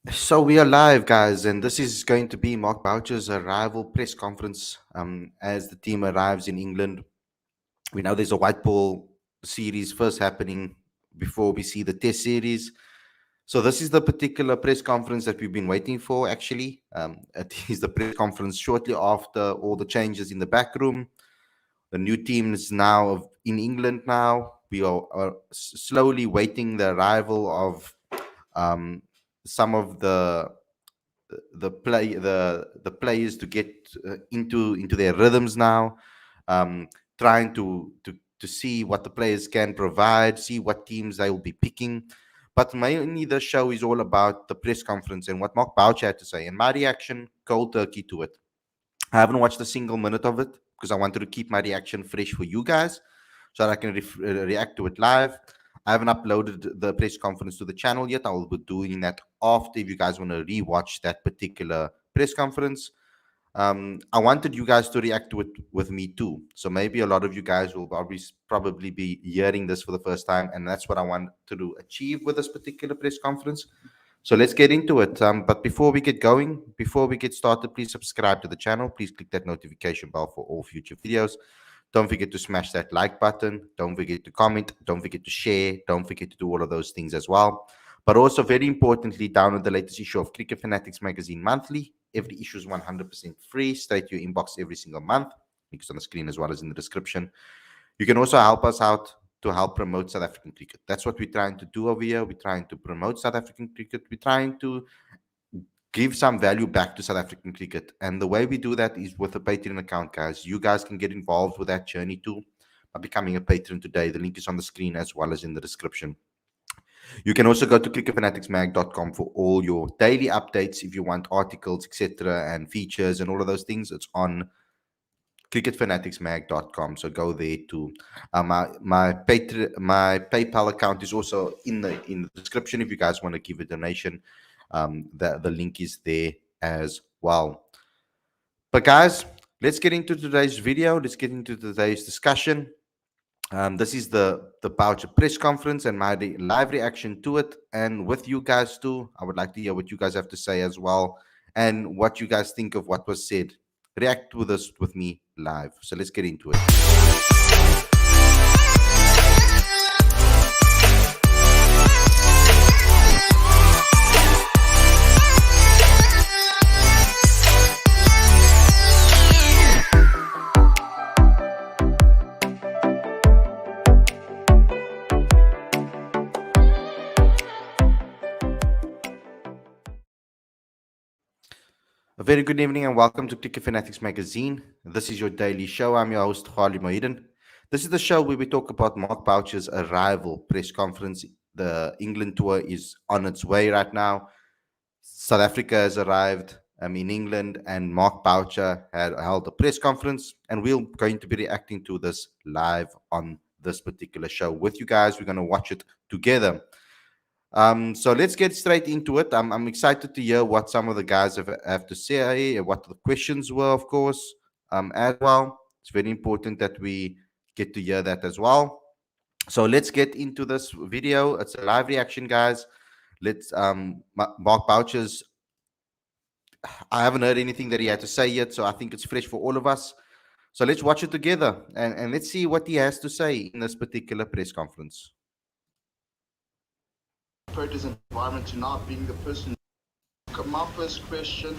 So we are live, guys, and this is going to be Mark Boucher's arrival press conference. As the team arrives in England, we know there's a white ball series first happening before we see the Test series. So this is the particular press conference that we've been waiting for. Actually, it is the press conference shortly after all the changes in the back room. The new team is now in England. Now we are slowly waiting the arrival of um, some of the players to get into their rhythms now, trying to see what the players can provide, see what teams they will be picking. But mainly the show is all about the press conference and what Mark Boucher had to say, and my reaction cold turkey to it. I haven't watched a single minute of it because I wanted to keep my reaction fresh for you guys so that I can react to it live. I haven't uploaded the press conference to the channel yet. I will be doing that after if you guys want to rewatch that particular press conference. I wanted you guys to react to it with me too. So maybe a lot of you guys will probably be hearing this for the first time, and that's what I want to achieve with this particular press conference. So let's get into it. But before we get going, before we get started, please subscribe to the channel. Please click that notification bell for all future videos. Don't forget to smash that like button. Don't forget to comment. Don't forget to share. Don't forget to do all of those things as well. But also, very importantly, download the latest issue of Cricket Fanatics magazine monthly. Every issue is 100% free, straight to your inbox every single month. Links on the screen as well as in the description. You can also help us out to help promote South African cricket. That's what we're trying to do over here. We're trying to promote South African cricket. We're trying to give some value back to South African cricket. And the way we do that is with a Patreon account, guys. You guys can get involved with that journey too by becoming a patron today. The link is on the screen as well as in the description. You can also go to cricketfanaticsmag.com for all your daily updates if you want articles, etc., and features and all of those things. It's on cricketfanaticsmag.com. So go there too. My PayPal account is also in the description if you guys want to give a donation. The link is there as well. But guys, let's get into today's video. Let's get into today's discussion. This is the Boucher press conference and my live reaction to it. And with you guys too, I would like to hear what you guys have to say as well, and what you guys think of what was said. React to this with me live. So let's get into it. A very good evening and welcome to Cricket Fanatics Magazine. This is your daily show. I'm your host, Khalid. This is the show where we talk about Mark Boucher's arrival press conference. The England tour is on its way right now. South Africa has arrived in England, and Mark Boucher had held a press conference, and we're going to be reacting to this live on this particular show with you guys. We're going to watch it together. So let's get straight into it. I'm excited to hear what some of the guys have to say, what the questions were, of course, as well. It's very important that we get to hear that as well. So let's get into this video. It's a live reaction, guys. Let's Mark Boucher's. I haven't heard anything that he had to say yet, so I think it's fresh for all of us. So let's watch it together and let's see what he has to say in this particular press conference. Practice environment to now being the person. My first question,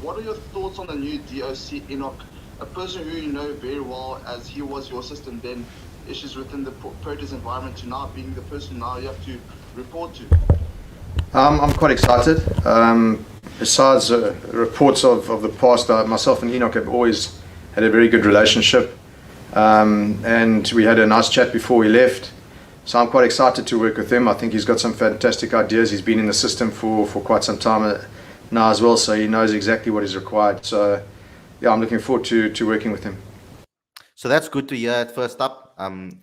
what are your thoughts on the new DOC Enoch, a person who you know very well as he was your assistant then, issues within the practice environment to now being the person now you have to report to? I'm quite excited. Besides reports of the past, myself and Enoch have always had a very good relationship, and we had a nice chat before we left. So I'm quite excited to work with him. I think he's got some fantastic ideas. He's been in the system for quite some time now as well, so he knows exactly what is required. So yeah, I'm looking forward to working with him. So that's good to hear at first up.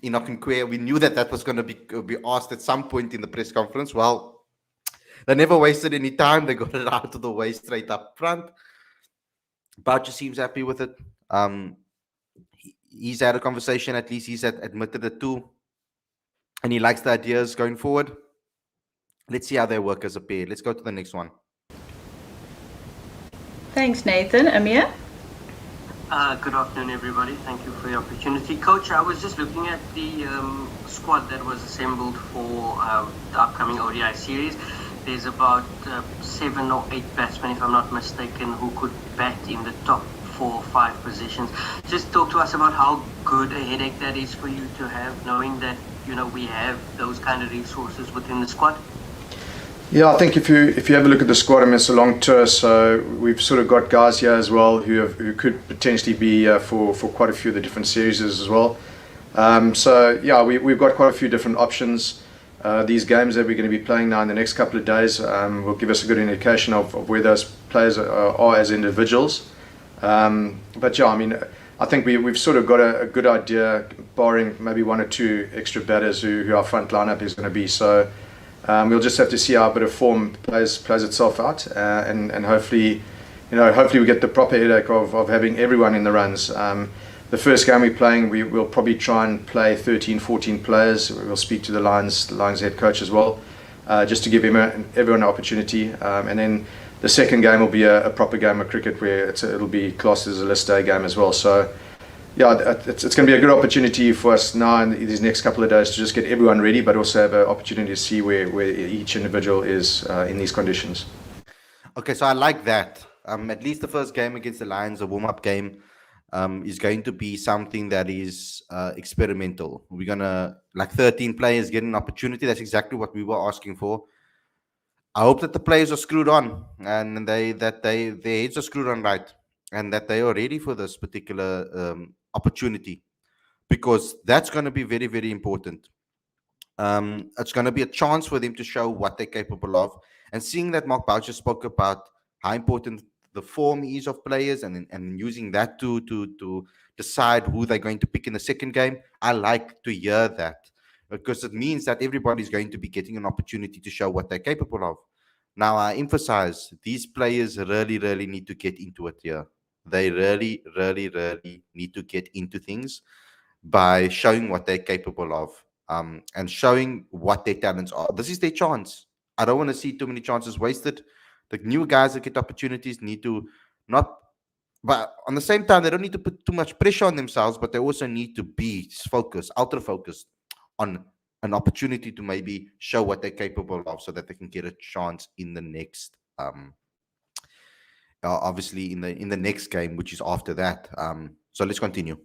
Enoch and Queer, we knew that was going to be asked at some point in the press conference. Well, they never wasted any time. They got it out of the way straight up front. Boucher seems happy with it. He's had a conversation, at least he's admitted it too. And he likes the ideas going forward. Let's see how they work as a pair. Let's go to the next one. Thanks, Nathan. Amir? Good afternoon, everybody. Thank you for the opportunity. Coach, I was just looking at the squad that was assembled for the upcoming ODI series. There's about 7 or 8 batsmen, if I'm not mistaken, who could bat in the top 4 or 5 positions. Just talk to us about how good a headache that is for you to have, knowing that, we have those kind of resources within the squad. Yeah, I think if you have a look at the squad, I mean, it's a long tour, so we've sort of got guys here as well who could potentially be for quite a few of the different series as well. So yeah, we've got quite a few different options. These games that we're going to be playing now in the next couple of days will give us a good indication of where those players are as individuals. But yeah, I mean, I think we've sort of got a good idea, barring maybe 1 or 2 extra batters who our front lineup is going to be. So. We'll just have to see how a bit of form plays itself out, and hopefully we get the proper headache of having everyone in the runs. The first game we're playing, we'll probably try and play 13, 14 players. We'll speak to the Lions head coach as well, just to give everyone an opportunity. And then the second game will be a proper game of cricket where it'll be classed as a list day game as well. So. Yeah, it's going to be a good opportunity for us now in these next couple of days to just get everyone ready, but also have an opportunity to see where each individual is in these conditions. Okay, so I like that. At least the first game against the Lions, a warm-up game, is going to be something that is experimental. We're going to, 13 players get an opportunity. That's exactly what we were asking for. I hope that the players are screwed on and their heads are screwed on right, and that they are ready for this particular opportunity, because that's going to be very, very important. It's going to be a chance for them to show what they're capable of. And seeing that Mark Boucher spoke about how important the form is of players and using that to decide who they're going to pick in the second game, I like to hear that, because it means that everybody's going to be getting an opportunity to show what they're capable of. Now, I emphasize, these players really, really need to get into it here. They really, really, really need to get into things by showing what they're capable of, and showing what their talents are. This is their chance. I don't want to see too many chances wasted. The new guys that get opportunities need to not, but on the same time, they don't need to put too much pressure on themselves, but they also need to be focused, ultra focused on an opportunity to maybe show what they're capable of, so that they can get a chance in the next obviously in the next game, which is after that. So let's continue.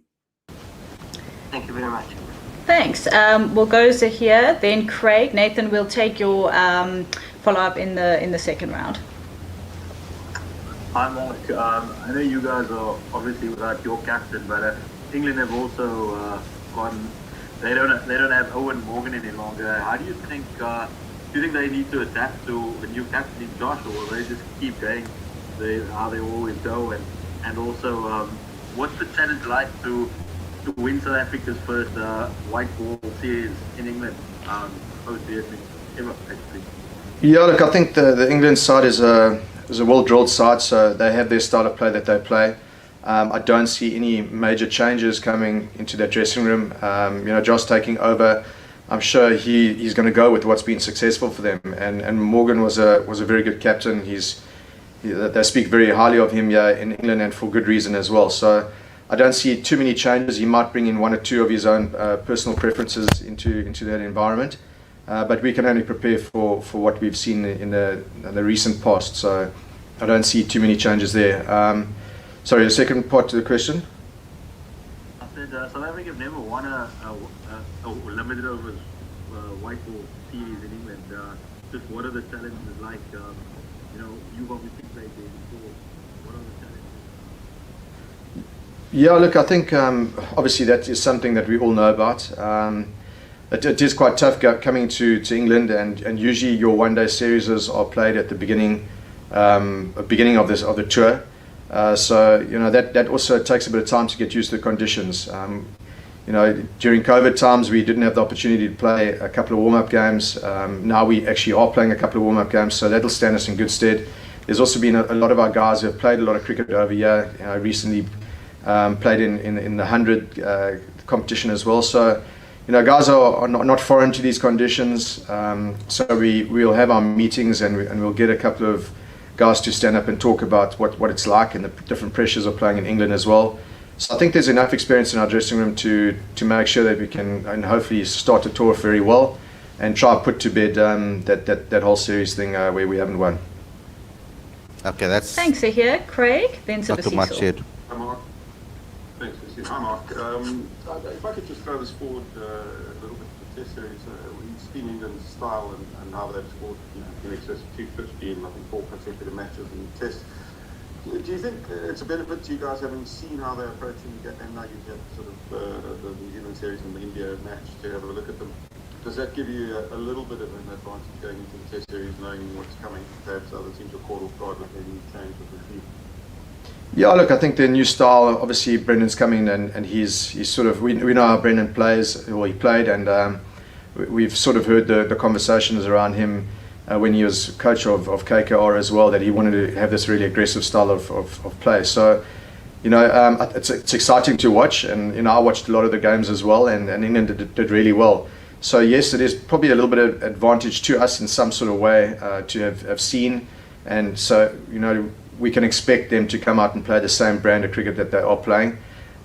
Thank you very much. Thanks. We'll go to here, then Craig. Nathan, we'll take your follow-up in the second round. Hi Mark, I know you guys are obviously without your captain, but England have also gone. They don't have Owen Morgan any longer. How do you think they need to adapt to a new captain in Josh, or will they just keep going how they always go? And also, what's the challenge like to win South Africa's first white ball series in England, post the ever actually? Yeah, look, I think the England side is a well-drilled side, so they have their style of play that they play. I don't see any major changes coming into their dressing room. Josh taking over, I'm sure he's going to go with what's been successful for them. And Morgan was a very good captain. They speak very highly of him here in England, and for good reason as well. So I don't see too many changes. He might bring in 1 or 2 of his own personal preferences into that environment. But we can only prepare for what we've seen in the recent past. So I don't see too many changes there. Sorry, the second part to the question? I said South Africa have never won a limited overs white ball series in England. Just what are the challenges like? You've obviously played there before. What are the challenges? Yeah, look, I think obviously that is something that we all know about. It is quite tough coming to England, and usually your one-day series are played at the beginning of the tour. So that also takes a bit of time to get used to the conditions. During COVID times we didn't have the opportunity to play a couple of warm-up games. Now we actually are playing a couple of warm-up games, so that'll stand us in good stead. There's also been a lot of our guys who have played a lot of cricket over here. Recently played in the 100 competition as well. So guys are not foreign to these conditions. So we'll have our meetings and we'll get a couple of guys to stand up and talk about what it's like and the different pressures of playing in England as well. So I think there's enough experience in our dressing room to make sure that we can, and hopefully start the tour off very well and try to put to bed that whole series thing where we haven't won. Okay, that's Thanks, Ahir. Craig, then not too much Sibusiso. said. Hi, Mark. Thanks, Lucy. Hi, Mark. If I could just throw this forward a little bit to the Test series, we've seen England's style and how they've scored in excess of 250 in, I think, 4 consecutive matches in the Test. Do you think it's a benefit to you guys having seen how they're approaching, and now you get sort of the New Zealand series and the India match to have a look at them? Does that give you a little bit of an advantage going into the Test series, knowing what's coming? Perhaps other teams are caught off guard with any change with the team. Yeah, look, I think the new style, obviously Brendan's coming and he's sort of, we know how Brendan plays, or he played, and we've sort of heard the conversations around him when he was coach of KKR as well, that he wanted to have this really aggressive style of play. So, it's exciting to watch, and I watched a lot of the games as well, and England did really well. So yes, it is probably a little bit of advantage to us in some sort of way to have seen, and so we can expect them to come out and play the same brand of cricket that they are playing.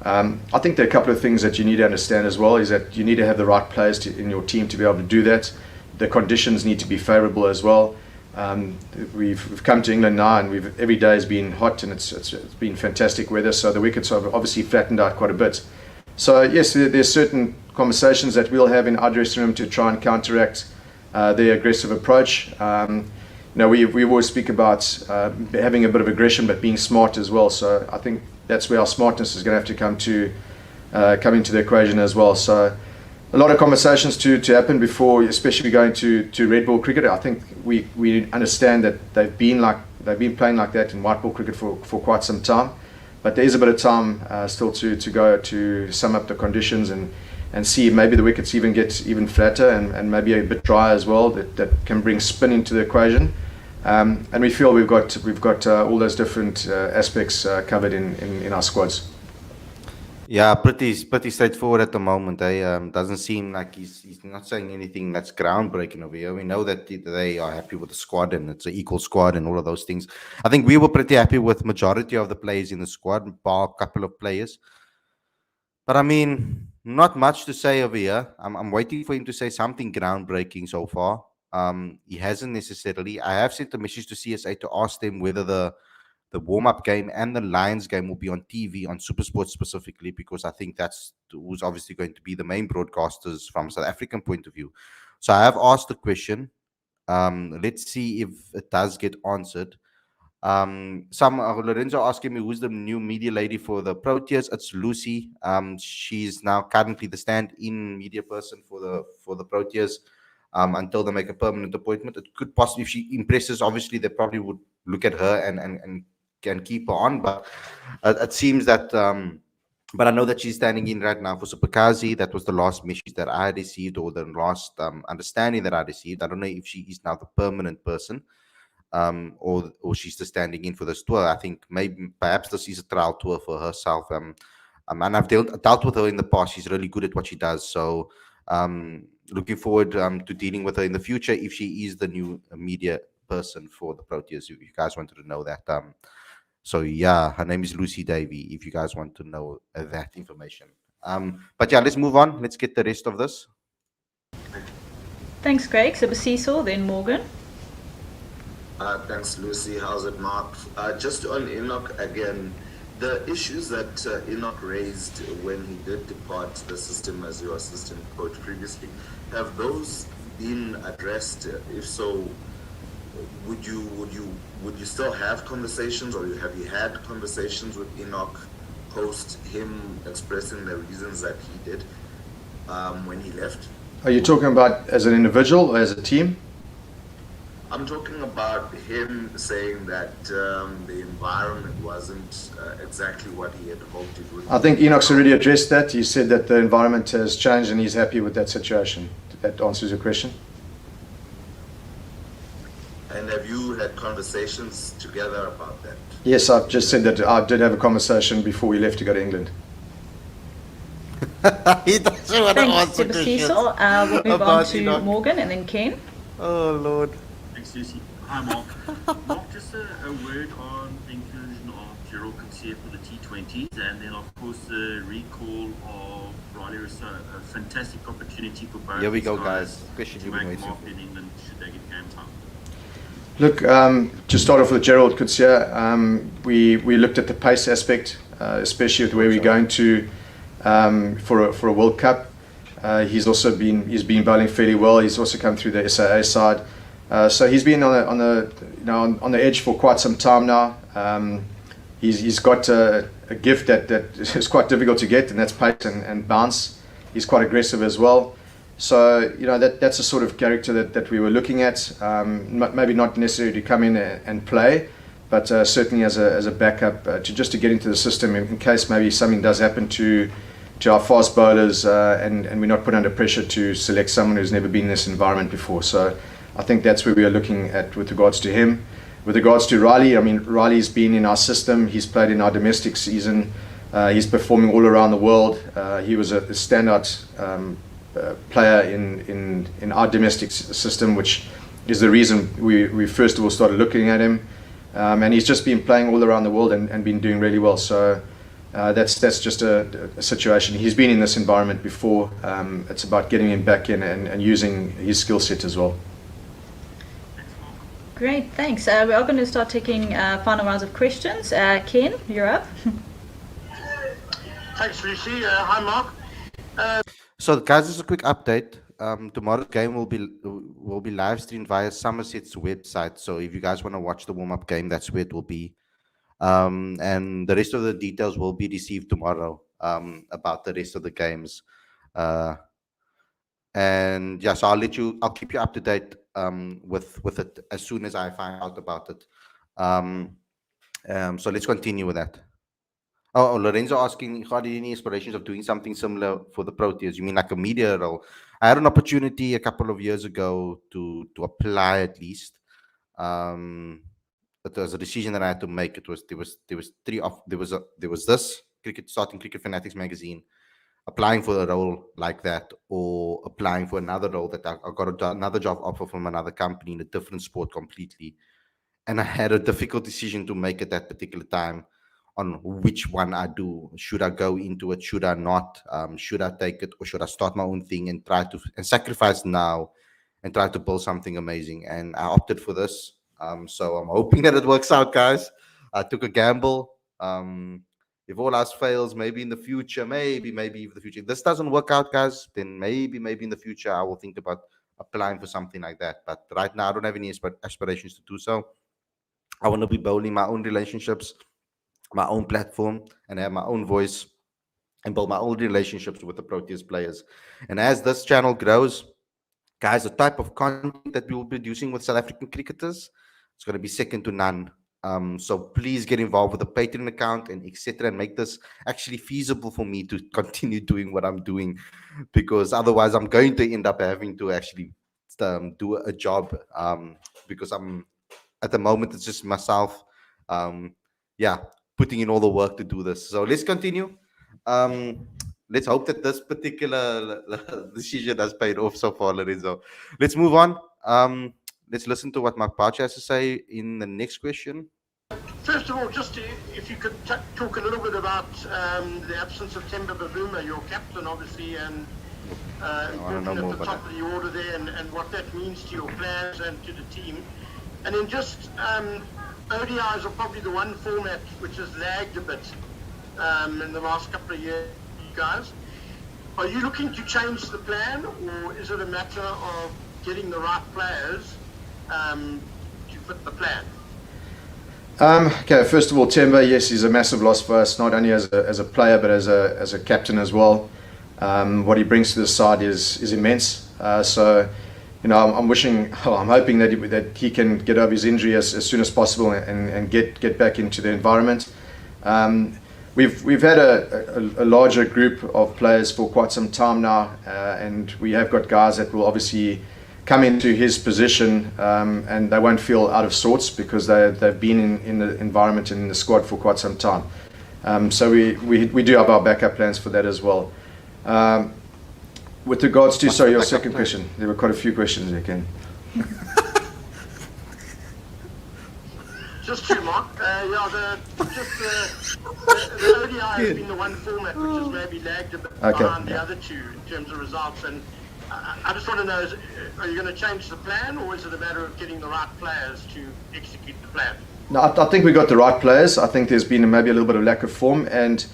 I think there are a couple of things that you need to understand as well, is that you need to have the right players in your team to be able to do that. The conditions need to be favourable as well. We've come to England now, and every day has been hot, and it's been fantastic weather, so the wickets have obviously flattened out quite a bit. So yes, there's certain conversations that we'll have in our dressing room to try and counteract their aggressive approach. We always speak about having a bit of aggression, but being smart as well. So I think that's where our smartness is going to have to come into the equation as well. So a lot of conversations to happen before, especially going to red ball cricket. I think we understand that they've been playing like that in white ball cricket for quite some time, but there is a bit of time still to go to sum up the conditions and see if maybe the wickets get even flatter and maybe a bit drier as well, that can bring spin into the equation. And we feel we've got all those different aspects covered in our squads. Yeah, pretty straightforward at the moment. Doesn't seem like he's not saying anything that's groundbreaking over here. We know that they are happy with the squad, and it's an equal squad and all of those things. I think we were pretty happy with majority of the players in the squad, bar a couple of players. But I mean, not much to say over here. I'm waiting for him to say something groundbreaking so far. He hasn't necessarily. I have sent a message to CSA to ask them whether the warm-up game and the Lions game will be on TV, on SuperSport specifically, because I think that's who's obviously going to be the main broadcasters from South African point of view. So I have asked the question. Let's see if it does get answered. Lorenzo asking me who's the new media lady for the Proteas. It's Lucy. She's now currently the stand-in media person for the Proteas until they make a permanent appointment. It could possibly, if she impresses, obviously they probably would look at her and can keep her on, but it seems that but I know that she's standing in right now for Supakazi. That was the last message that I received, or the last understanding that I received. I don't know if she is now the permanent person, or she's just standing in for this tour. I think perhaps this is a trial tour for herself. And I've dealt with her in the past. She's really good at what she does. So looking forward to dealing with her in the future if she is the new media person for the Proteas. If you guys wanted to know that. So yeah, her name is Lucy Davey, if you guys want to know that information. But yeah, let's move on. Let's get the rest of this. Thanks, Craig. Sibusiso, then Morgan. Thanks, Lucy. How's it, Mark? Just on Enoch again, the issues that Enoch raised when he did depart the system as your assistant coach previously, have those been addressed? If so, would you still have conversations, or have you had conversations with Enoch post him expressing the reasons that he did when he left? Are you talking about as an individual or as a team? I'm talking about him saying that the environment wasn't exactly what he had hoped it would be. I think Enoch's already addressed that. He said that the environment has changed and he's happy with that situation. That answers your question. And have you had conversations together about that? Yes, I've just said that I did have a conversation before we left to go to England. He doesn't want to Thanks, answer questions Sibusiso. We'll move on about to Enoch. Morgan and then Ken. Oh Lord. Thanks, Susie. Hi, Mark. Mark, just a word on the inclusion of Gerald Coetzee for the T20s, and then, of course, the recall of Riley Rousseau. A fantastic opportunity for both. Here we go, these guys. Question to you've been make waiting mark for. in England should they get game time. Look, to start off with Gerald Coetzee, we looked at the pace aspect, especially with where we're going to for a World Cup. He's been bowling fairly well. He's also come through the SAA side, so he's been on the edge for quite some time now. He's got a gift that is quite difficult to get, and that's pace and bounce. He's quite aggressive as well. So that's the sort of character that we were looking at. Maybe not necessarily to come in and play, but certainly as a backup to get into the system in case maybe something does happen to our fast bowlers, and we're not put under pressure to select someone who's never been in this environment before. So I think that's where we are looking at with regards to him. With regards to Riley, I mean, Riley's been in our system. He's played in our domestic season. He's performing all around the world. He was a standout player in our domestic system, which is the reason we first of all started looking at him. And he's just been playing all around the world and been doing really well. So that's just a situation. He's been in this environment before. It's about getting him back in and using his skill set as well. Great, thanks. We are going to start taking final rounds of questions. Ken, you're up. Thanks, Lucy. Hi, Mark. So, guys, just a quick update. Tomorrow's game will be live streamed via Somerset's website. So, if you guys want to watch the warm-up game, that's where it will be. And the rest of the details will be received tomorrow about the rest of the games. And yeah, so I'll keep you up to date with it as soon as I find out about it. So let's continue with that. Oh, Lorenzo asking, how did any inspirations of doing something similar for the Proteas? You mean like a media role? I had an opportunity a couple of years ago to apply at least. But there was a decision that I had to make. There was this starting Cricket Fanatics magazine, applying for a role like that, or applying for another role that I got another job offer from another company in a different sport completely. And I had a difficult decision to make at that particular time on which one I do. Should I go into it? Should I not? Should I take it, or should I start my own thing and try to sacrifice now and try to build something amazing? And I opted for this. So I'm hoping that it works out, guys. I took a gamble. If all else fails, maybe in the future, maybe if the future, if this doesn't work out, guys, then maybe in the future I will think about applying for something like that. But right now I don't have any aspirations to do so. I want to be building my own relationships, my own platform, and have my own voice and build my own relationships with the Proteas players. And as this channel grows, guys, the type of content that we will be producing with South African cricketers, it's going to be second to none. So please get involved with the Patron account and etc. and make this actually feasible for me to continue doing what I'm doing, because otherwise I'm going to end up having to actually do a job, because I'm at the moment it's just myself, putting in all the work to do this. So let's continue. Let's hope that this particular decision has paid off so far, Lorenzo. Let's move on. Let's listen to what Mark Boucher has to say in the next question. First of all, just if you could talk a little bit about the absence of Temba Bavuma, your captain, obviously, and important at the top of the order there, and what that means to your players and to the team. And then just ODIs are probably the one format which has lagged a bit in the last couple of years, guys. Are you looking to change the plan, or is it a matter of getting the right players to fit the plan? Okay, first of all, Temba, yes, he's a massive loss for us, not only as a player but as a captain as well. What he brings to the side is immense. So, I'm hoping that he can get over his injury as soon as possible and get back into the environment. We've had a larger group of players for quite some time now, and we have got guys that will obviously come into his position, and they won't feel out of sorts because they've been in the environment and in the squad for quite some time. So we do have our backup plans for that as well. With regards to, sorry, your second question, there were quite a few questions there, Ken. just to Mark. The ODI has been the one format which has maybe lagged a bit behind the other two in terms of results. And I just want to know, are you going to change the plan, or is it a matter of getting the right players to execute the plan? No, I think we got the right players. I think there's been maybe a little bit of lack of form and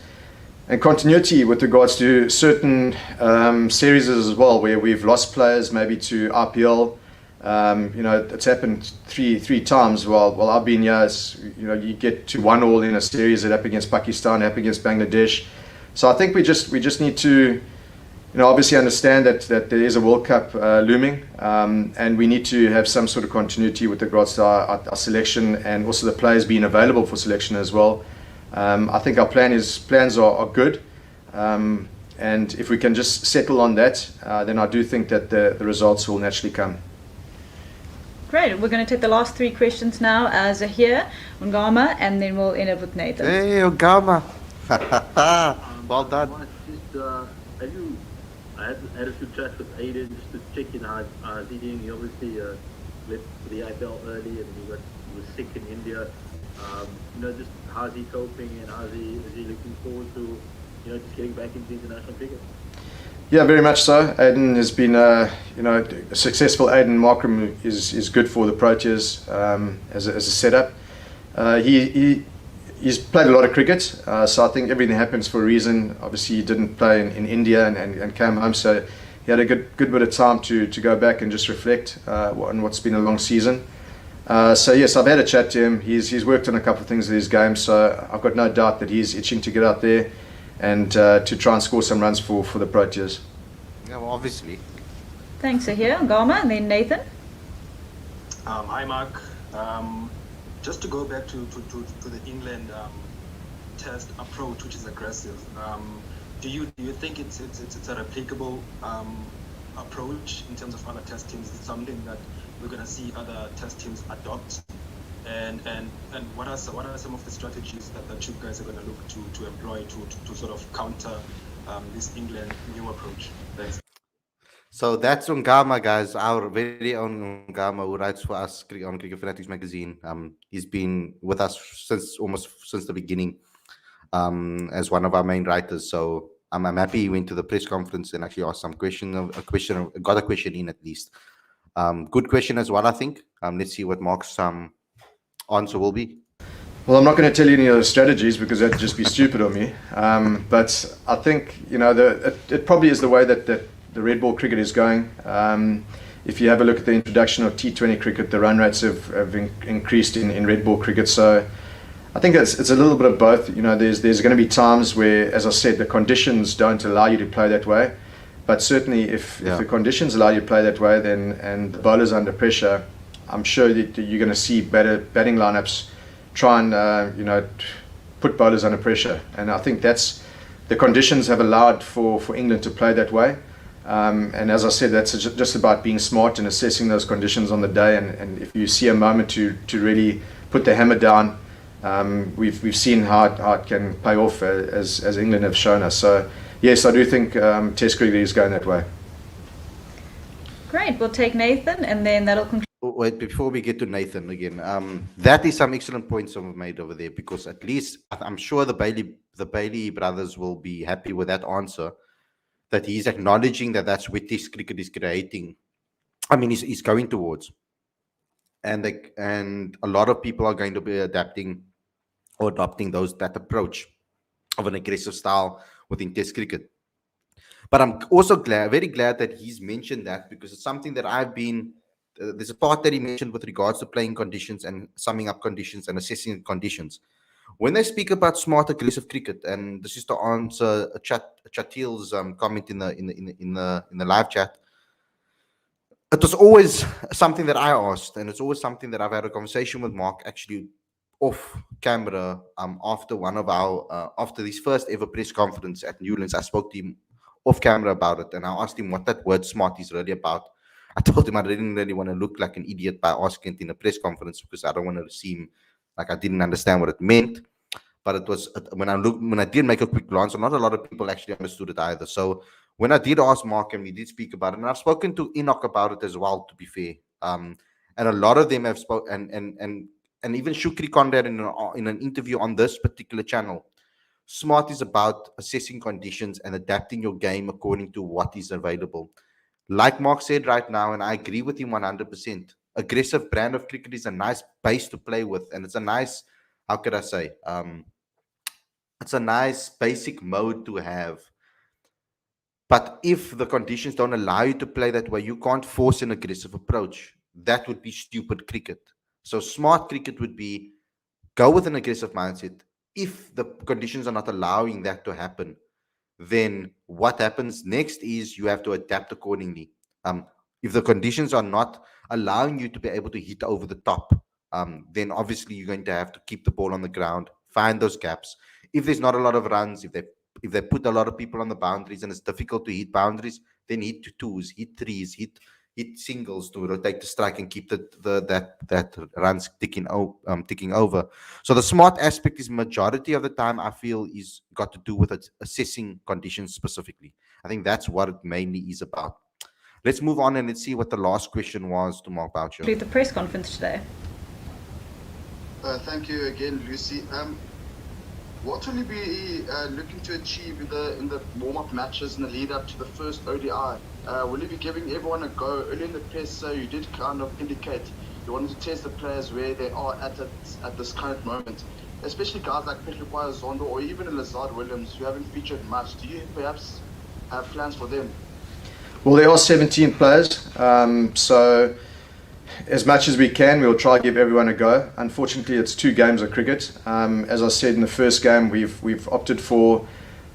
continuity with regards to certain series as well, where we've lost players maybe to IPL. It's happened three times while I've been here. You get to 1-1 in a series. It happened against Pakistan, it happened against Bangladesh. So I think we just need to, obviously understand that there is a World Cup looming, and we need to have some sort of continuity with regards to our selection and also the players being available for selection as well. I think our plans are good, and if we can just settle on that, then I do think that the results will naturally come. Great. We're going to take the last three questions now, Zahir, Ungama, and then we'll end up with Nathan. Hey, Ungama. Well done. I had a few chats with Aiden just to check in how he's doing. He obviously left the IPL early and he was sick in India. Just how's he coping and is he looking forward to just getting back into international cricket? Yeah, very much so. Aiden has been, a successful Aiden Markram is good for the Proteas as a setup. He's played a lot of cricket, so I think everything happens for a reason. Obviously, he didn't play in India and came home, so he had a good bit of time to go back and just reflect on what's been a long season. So yes, I've had a chat to him. He's worked on a couple of things in his game, so I've got no doubt that he's itching to get out there and to try and score some runs for the Proteas. Yeah, well, obviously. Thanks, Zahir, Ungama, and then Nathan. Hi, Mark. Just to go back to the England test approach, which is aggressive. Do you think it's a replicable approach in terms of other test teams? Is it something that we're going to see other test teams adopt? And what are some of the strategies that you guys are going to look to employ to sort of counter this England new approach? Thanks. So that's Ungama, guys, our very own Ungama, who writes for us on Cricket Fanatics magazine. He's been with us since the beginning, as one of our main writers. So I'm happy he went to the press conference and actually asked got a question in at least. Good question as well, I think. Let's see what Mark's answer will be. Well, I'm not going to tell you any of the strategies because that'd just be stupid of me. But I think it probably is the way that the red ball cricket is going. If you have a look at the introduction of T20 cricket, the run rates have increased in red ball cricket. So I think it's a little bit of both. There's going to be times where, as I said, the conditions don't allow you to play that way. But certainly, if the conditions allow you to play that way, and the bowler's under pressure, I'm sure that you're going to see better batting lineups try and put bowlers under pressure. And I think the conditions have allowed for England to play that way. And as I said, that's just about being smart and assessing those conditions on the day. And if you see a moment to really put the hammer down, we've seen how it can pay off as England have shown us. So yes, I do think Test cricket is going that way. Great. We'll take Nathan, and then that'll conclude. Wait, before we get to Nathan again, that is some excellent points that were made over there, because at least I'm sure the Bailey brothers will be happy with that answer. That he's acknowledging that that's what Test cricket is creating. I mean, he's going towards, and a lot of people are going to be adopting that approach of an aggressive style within Test cricket. But I'm also very glad that he's mentioned that, because it's something that I've been. There's a part that he mentioned with regards to playing conditions and summing up conditions and assessing conditions. When they speak about smart aggressive cricket, and this is to answer Chatil's comment in the live chat, it was always something that I asked, and it's always something that I've had a conversation with Mark actually off camera after his first ever press conference at Newlands. I spoke to him off camera about it, and I asked him what that word smart is really about. I told him I didn't really want to look like an idiot by asking it in a press conference, because I don't want to seem like I didn't understand what it meant. But it was when I did make a quick glance, not a lot of people actually understood it either. So when I did ask Mark, and we did speak about it, and I've spoken to Enoch about it as well, to be fair, and a lot of them have spoken, and and even Shukri Conrad in an interview on this particular channel, smart is about assessing conditions and adapting your game according to what is available. Like Mark said right now, and I agree with him 100%, aggressive brand of cricket is a nice base to play with, and it's a nice, how could I say, it's a nice basic mode to have. But if the conditions don't allow you to play that way, you can't force an aggressive approach. That would be stupid cricket. So smart cricket would be go with an aggressive mindset. If the conditions are not allowing that to happen, then what happens next is you have to adapt accordingly. If the conditions are not allowing you to be able to hit over the top, then obviously you're going to have to keep the ball on the ground, find those gaps. If there's not a lot of runs, if they put a lot of people on the boundaries and it's difficult to hit boundaries, then hit twos, hit threes, hit singles to rotate the strike and keep that runs ticking over. So the smart aspect is majority of the time I feel is got to do with assessing conditions specifically. I think that's what it mainly is about. Let's move on and let's see what the last question was to Mark Boucher. The press conference today. Thank you again, Lucy. What will you be looking to achieve in the warm-up matches in the lead-up to the first ODI? Will you be giving everyone a go? Early in the press, you did kind of indicate you wanted to test the players where they are at this current moment, especially guys like Petlupaya Zondo or even Lazard Williams, who haven't featured much. Do you perhaps have plans for them? Well, there are 17 players, so as much as we can, we'll try to give everyone a go. Unfortunately, it's 2 games of cricket. As I said in the first game, we've opted for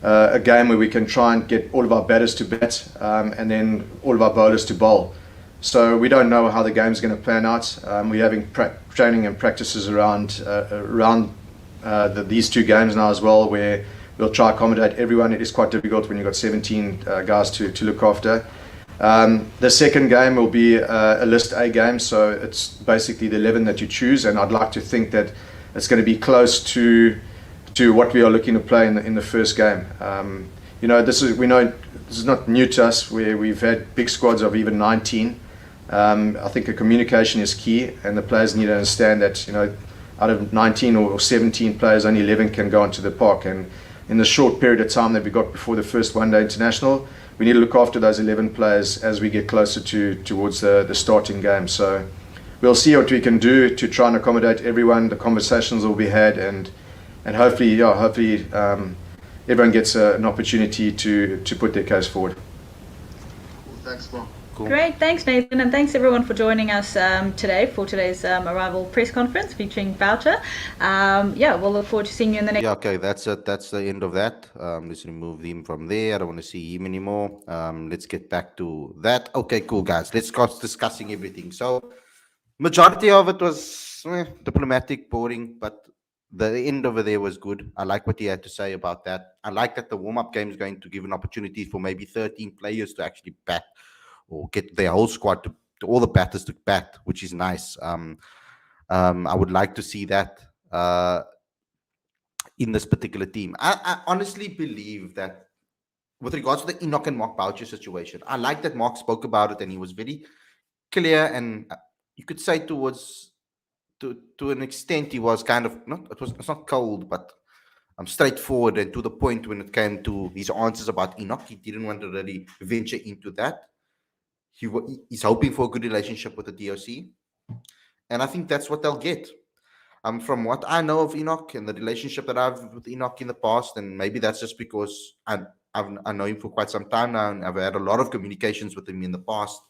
a game where we can try and get all of our batters to bat and then all of our bowlers to bowl. So we don't know how the game's going to plan out. We're having training and practices around these 2 games now as well, where we'll try to accommodate everyone. It is quite difficult when you've got 17 guys to look after. The second game will be a List A game, so it's basically the 11 that you choose, and I'd like to think that it's going to be close to what we are looking to play in the first game. This is not new to us, where we've had big squads of even 19. I think the communication is key, and the players need to understand that out of 19 or 17 players, only 11 can go onto the park, and in the short period of time that we got before the first one-day international, we need to look after those 11 players as we get closer towards the starting game. So we'll see what we can do to try and accommodate everyone. The conversations will be had, and hopefully everyone gets an opportunity to put their case forward. Thanks, Mark. Cool. Great, thanks Nathan, and thanks everyone for joining us today for today's arrival press conference featuring Boucher. We'll look forward to seeing you in the next. Yeah, okay, that's it. That's the end of that. Let's remove him from there. I don't want to see him anymore. Let's get back to that. Okay, cool, guys. Let's start discussing everything. So, majority of it was diplomatic, boring, but the end over there was good. I like what he had to say about that. I like that the warm-up game is going to give an opportunity for maybe 13 players to actually bat or get their whole squad to all the batters to bat, which is nice. I would like to see that in this particular team. I honestly believe that with regards to the Enoch and Mark Boucher situation, I like that Mark spoke about it and he was very clear, and you could say to an extent he was kind of it's not cold, but straightforward and to the point when it came to his answers about Enoch. He didn't want to really venture into that. He's hoping for a good relationship with the DOC, and I think that's what they'll get. From what I know of Enoch and the relationship that I've with Enoch in the past, and maybe that's just because I know him for quite some time now, and I've had a lot of communications with him in the past,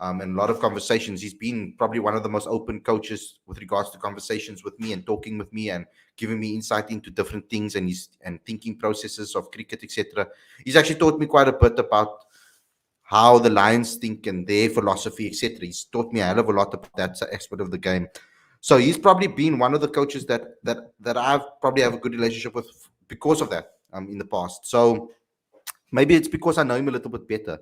and a lot of conversations. He's been probably one of the most open coaches with regards to conversations with me and talking with me and giving me insight into different things and thinking processes of cricket, etc. He's actually taught me quite a bit about how the Lions think and their philosophy, etc. He's taught me a hell of a lot about that aspect of the game. So he's probably been one of the coaches that I've probably have a good relationship with because of that in the past. So maybe it's because I know him a little bit better.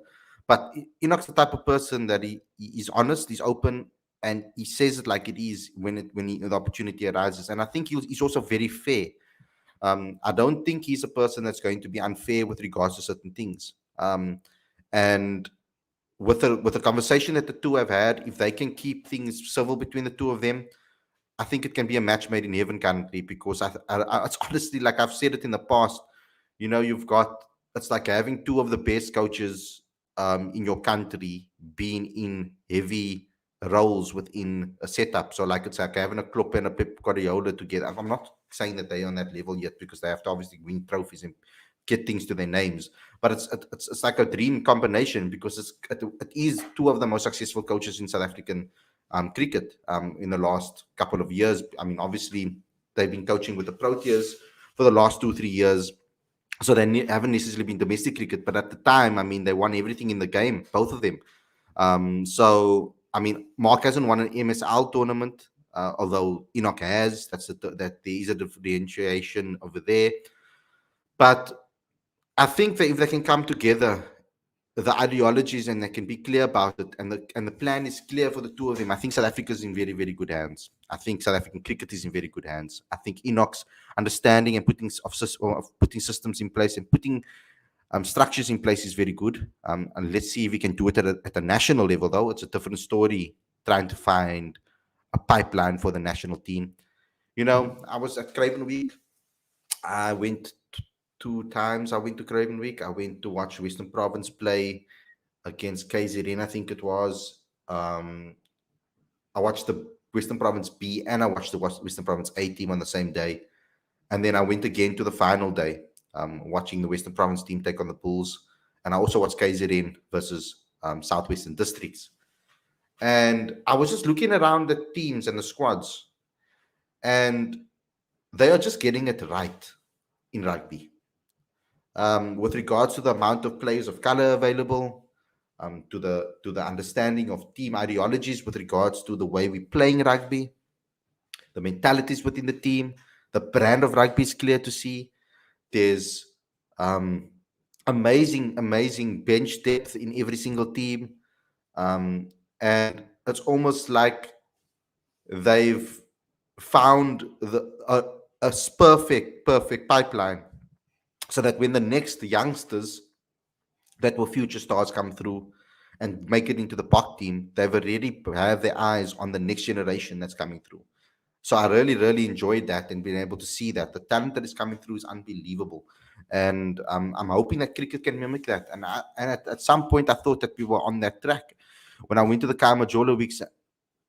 But Enoch's the type of person that he's honest, he's open, and he says it like it is when the opportunity arises. And I think he's also very fair. I don't think he's a person that's going to be unfair with regards to certain things. And with the conversation that the two have had, if they can keep things civil between the two of them, I think it can be a match made in heaven currently, because it's honestly, like I've said it in the past, you've got, it's like having two of the best coaches in your country being in heavy roles within a setup. So like it's like having a Klopp and a Pep Guardiola together. I'm not saying that they're on that level yet, because they have to obviously win trophies and get things to their names. But it's like a dream combination, because it is two of the most successful coaches in South African cricket in the last couple of years. I mean, obviously they've been coaching with the Proteas for the last 2-3 years, so they haven't necessarily been domestic cricket. But at the time, I mean, they won everything in the game, both of them. So I mean, Mark hasn't won an MSL tournament, although Enoch has. That there is a differentiation over there. But I think that if they can come together, the ideologies, and they can be clear about it, and the plan is clear for the two of them, I think South Africa is in very, very good hands. I think South African cricket is in very good hands. I think Enoch's understanding and putting systems in place and putting structures in place is very good. And let's see if we can do it at a national level, though. It's a different story trying to find a pipeline for the national team. I was at Craven Week. I went 2 times. I went to Craven Week. I went to watch Western Province play against KZN, I think it was. I watched the Western Province B and I watched the Western Province A team on the same day. And then I went again to the final day, watching the Western Province team take on the Bulls. And I also watched KZN versus Southwestern Districts. And I was just looking around the teams and the squads, and they are just getting it right in rugby. With regards to the amount of players of color available, to the understanding of team ideologies with regards to the way we're playing rugby, the mentalities within the team, the brand of rugby is clear to see. There's amazing bench depth in every single team, and it's almost like they've found a perfect pipeline, so that when the next youngsters that were future stars come through and make it into the POC team, they've already have their eyes on the next generation that's coming through. So I really, really enjoyed that, and being able to see that the talent that is coming through is unbelievable. And I'm hoping that cricket can mimic that. And at some point, I thought that we were on that track. When I went to the Kamajola weeks,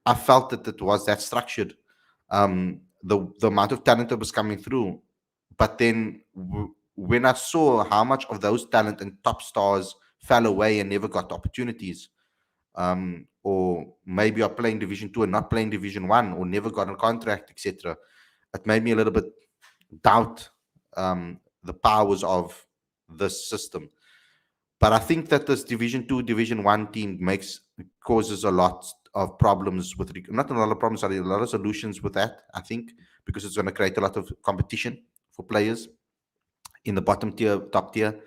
I felt that it was that structured. The amount of talent that was coming through. But then when I saw how much of those talent and top stars fell away and never got opportunities, or maybe are playing Division 2 and not playing Division 1, or never got a contract, etc., it made me a little bit doubt the powers of this system. But I think that this Division 2, Division 1 team causes a lot of problems not a lot of problems, sorry, a lot of solutions with that, I think, because it's going to create a lot of competition for players in the bottom tier, top tier.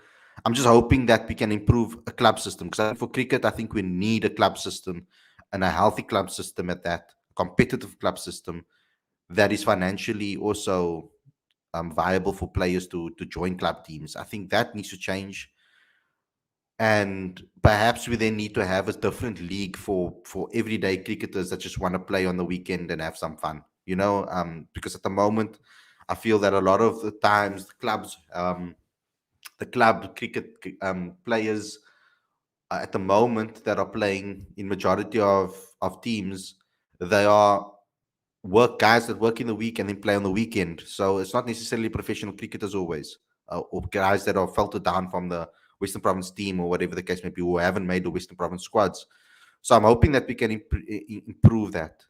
I'm just hoping that we can improve a club system, because for cricket, I think we need a club system, and a healthy club system at that, competitive club system that is financially also viable for players to join club teams. I think that needs to change. And perhaps we then need to have a different league for everyday cricketers that just want to play on the weekend and have some fun, because at the moment, I feel that a lot of the times the club cricket players at the moment that are playing in majority of teams, they are guys that work in the week and then play on the weekend. So it's not necessarily professional cricketers always, or guys that are filtered down from the Western Province team or whatever the case may be, who haven't made the Western Province squads. So I'm hoping that we can improve that.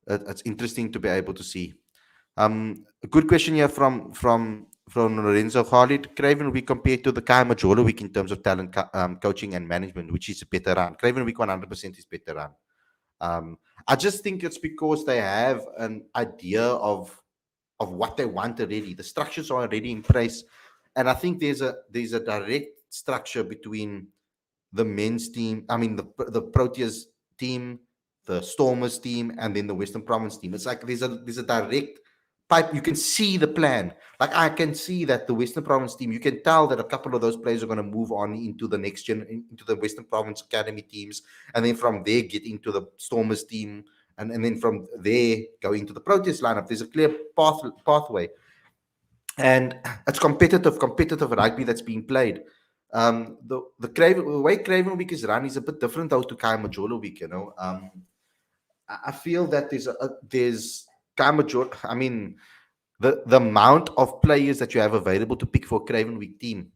It's interesting to be able to see. A good question here from Lorenzo Khalid. Craven Week compared to the Kamajola Week in terms of talent, coaching and management, which is a better run? Craven Week 100% is better run. I just think it's because they have an idea of what they want already. The structures are already in place, and I think there's a direct structure between the men's team. I mean, the Proteas team, the Stormers team, and then the Western Province team. It's like there's a direct pipe. You can see the plan. Like I can see that the Western Province team, you can tell that a couple of those players are going to move on into the next gen, into the Western Province Academy teams, and then from there get into the Stormers team, and then from there going to the Proteas lineup. There's a clear pathway, and it's competitive rugby that's being played. The way Craven Week is run is a bit different though to Kai Majolo Week. I feel that there's Kai Majolo. I mean, the amount of players that you have available to pick for Craven Week team,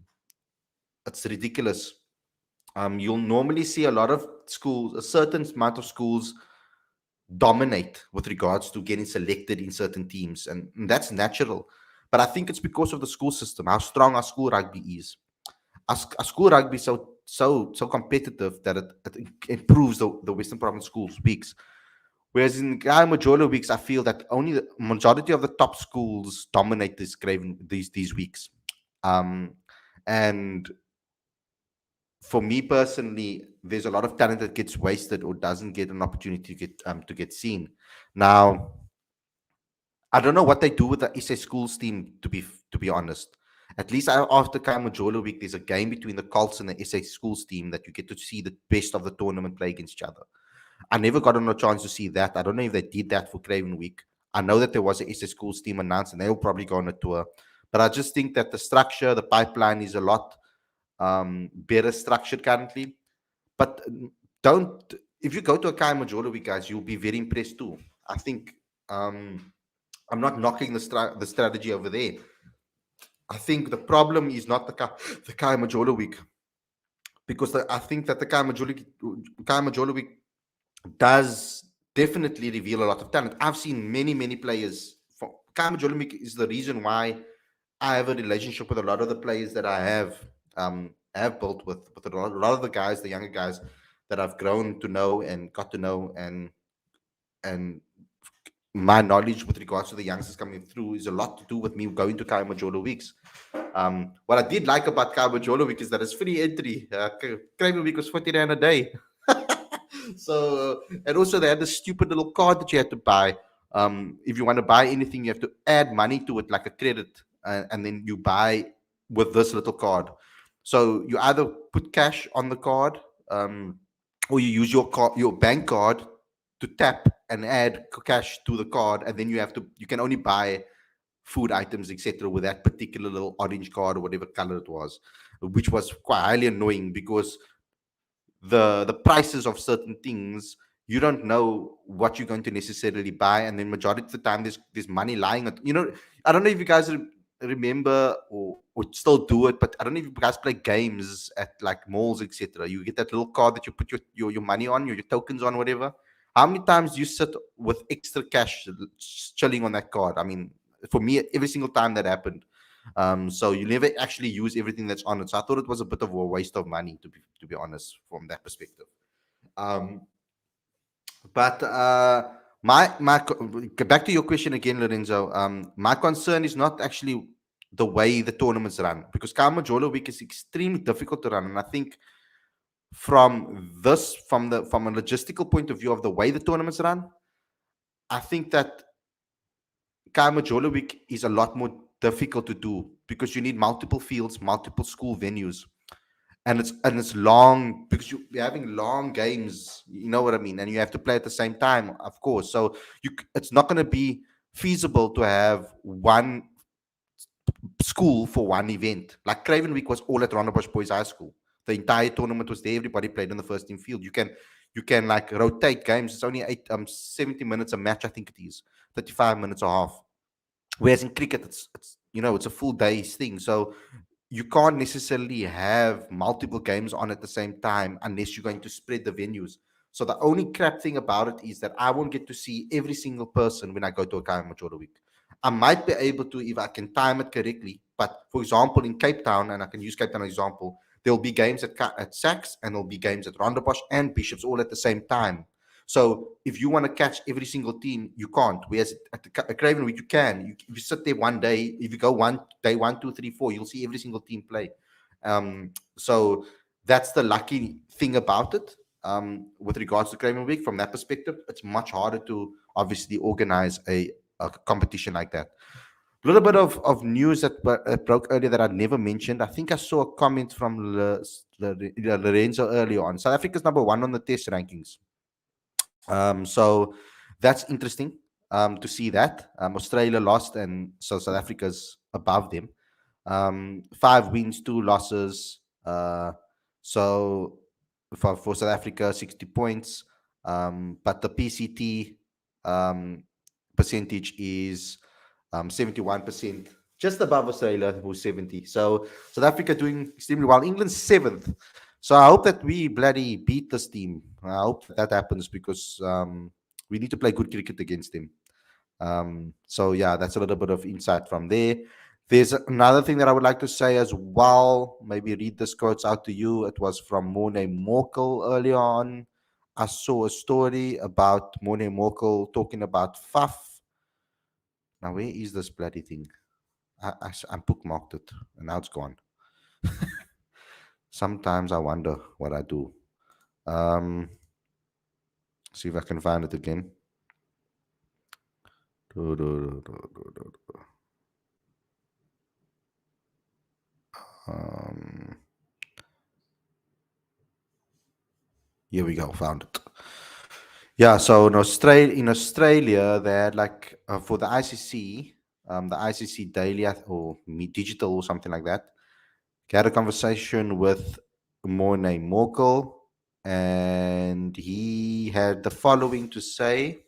it's ridiculous. You'll normally see a lot of schools, a certain amount of schools dominate with regards to getting selected in certain teams, and that's natural. But I think it's because of the school system, how strong our school rugby is. Our school rugby is so competitive that it improves the Western Province schools weeks. Whereas in Gai Majolo weeks, I feel that only the majority of the top schools dominate these weeks. And for me personally, there's a lot of talent that gets wasted or doesn't get an opportunity to get seen. Now, I don't know what they do with the SA schools team. To be honest, at least after Kaimajolo week, there's a game between the Colts and the SA schools team that you get to see the best of the tournament play against each other. I never got a chance to see that. I don't know if they did that for Craven Week. I know that there was a SA schools team announced, and they'll probably go on a tour. But I just think that the structure, the pipeline is a lot better structured currently. But don't, if you go to a Kai Majolo week, guys, you'll be very impressed too. I think I'm not knocking the strategy over there. I think the problem is not the Kai Majolo week, because I think that the Kai Majolo week does definitely reveal a lot of talent. I've seen many players. Kai Majolo week is the reason why I have a relationship with a lot of the players that I have built with a lot of the guys, the younger guys that I've grown to know and got to know, and my knowledge with regards to the youngsters coming through is a lot to do with me going to Kai Majolo weeks. What I did like about Kai Majolo week is that it's free entry. Craven week was 40 rand a day. So, and also they had this stupid little card that you had to buy. If you want to buy anything, you have to add money to it, like a credit, and then you buy with this little card. So you either put cash on the card, or you use your bank card to tap and add cash to the card, and then you can only buy food items, etc., with that particular little orange card or whatever color it was, which was quite highly annoying because the prices of certain things, you don't know what you're going to necessarily buy, and then majority of the time there's money lying at, I don't know if you guys remember or still do it, but I don't know if you guys play games at like malls, etc. You get that little card that you put your money on, your tokens on, whatever. How many times do you sit with extra cash chilling on that card? I mean, for me, every single time that happened. So you never actually use everything that's on it. So I thought it was a bit of a waste of money, to be honest, from that perspective. But back to your question again, Lorenzo. My concern is not actually the way the tournaments run, because Kamajolo week is extremely difficult to run, and I think from a logistical point of view of the way the tournaments run, I think that Kamajolo week is a lot more difficult to do because you need multiple fields, multiple school venues, and it's long because you're having long games. You know what I mean? And you have to play at the same time, of course. So it's not going to be feasible to have one school for one event. Like Craven Week was all at Rondebosch Boys High School. The entire tournament was there. Everybody played on the first team field. You can like rotate games. It's only 70 minutes a match, I think it is. 35 minutes a half. Whereas in cricket, it's it's a full day's thing. So you can't necessarily have multiple games on at the same time unless you're going to spread the venues. So the only crap thing about it is that I won't get to see every single person when I go to a Kai Majolo week. I might be able to if I can time it correctly. But for example, in Cape Town, and I can use Cape Town as an example, there'll be games at Sachs and there'll be games at Rondebosch and Bishops all at the same time. So if you want to catch every single team, you can't. Whereas at the Craven Week, you can. If you sit there one day, if you go day 1, 2, 3, 4, you'll see every single team play. So that's the lucky thing about it. With regards to Craven Week, from that perspective, it's much harder to obviously organize a competition like that. A little bit of news that broke earlier that I never mentioned. I think I saw a comment from Lorenzo earlier on. South Africa's number 1 on the test rankings. So That's interesting to see that. Australia lost, and so South Africa's above them. 5 wins, 2 losses. So for South Africa, 60 points. But the PCT um, percentage is 71%, just above Australia, who's 70. So South Africa doing extremely well. England's 7th. So I hope that we bloody beat this team. I hope that happens because we need to play good cricket against them. So yeah, that's a little bit of insight from there. There's another thing that I would like to say as well. Maybe read this quotes out to you. It was from Morne Morkel earlier on. I saw a story about Morne Morkel talking about Faf. Now, where is this bloody thing? I bookmarked it and now it's gone. Sometimes I wonder what I do. See if I can find it again. Here we go, found it. Yeah, so in Australia, they had like for the ICC Daily or Digital or something like that. He had a conversation with Morne Morkel, and he had the following to say.